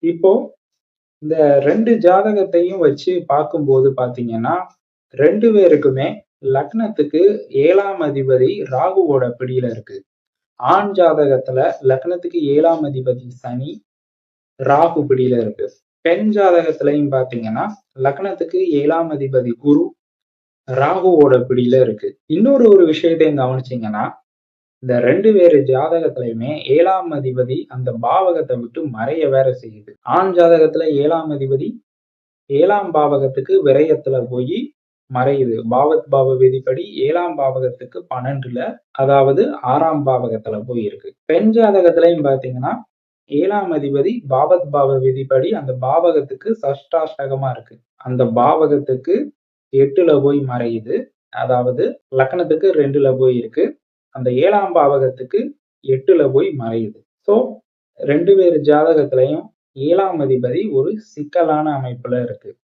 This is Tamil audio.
இப்போ இந்த 2 ஜாதகத்தையும் வச்சு பார்க்கும்போது பார்த்தீங்கன்னா, 2 பேருக்குமே லக்னத்துக்கு 7ஆம் அதிபதி ராகுவோட பிடியில இருக்கு. ஆண் ஜாதகத்துல லக்னத்துக்கு 7ஆம் அதிபதி சனி, ராகு பிடியில இருக்கு. பெண் ஜாதகத்திலையும் பார்த்தீங்கன்னா, லக்னத்துக்கு 7ஆம் அதிபதி குரு, ராகுவோட பிடியில இருக்கு. இன்னொரு ஒரு விஷயத்தையும் கவனிச்சீங்கன்னா, இந்த 2 பேரு ஜாதகத்திலயுமே 7ஆம் அதிபதி அந்த பாவகத்த விட்டு மறைய வேற செய்யுது. ஆண் ஜாதகத்துல 7ஆம் அதிபதி 7ஆம் பாவகத்துக்கு விரயத்துல போயி மறையுது. பாவத் பாவ விதிப்படி 7ஆம் பாவகத்துக்கு 12ல, அதாவது 6ஆம் பாவகத்துல போய் இருக்கு. பெண் ஜாதகத்திலையும் பார்த்தீங்கன்னா, 7ஆம் அதிபதி பாவத் பாவ விதிப்படி அந்த பாவகத்துக்கு சஷ்டாஷ்டகமா இருக்கு. அந்த பாவகத்துக்கு 8ல போய் மறையுது. அதாவது லக்னத்துக்கு 2ல போய் இருக்கு. அந்த 7ஆம் பாவகத்துக்கு 8ல போய் மறையுது. ஸோ 2 பேரு ஜாதகத்திலயும் 7ஆம் அதிபதி ஒரு சிக்கலான அமைப்புல இருக்கு.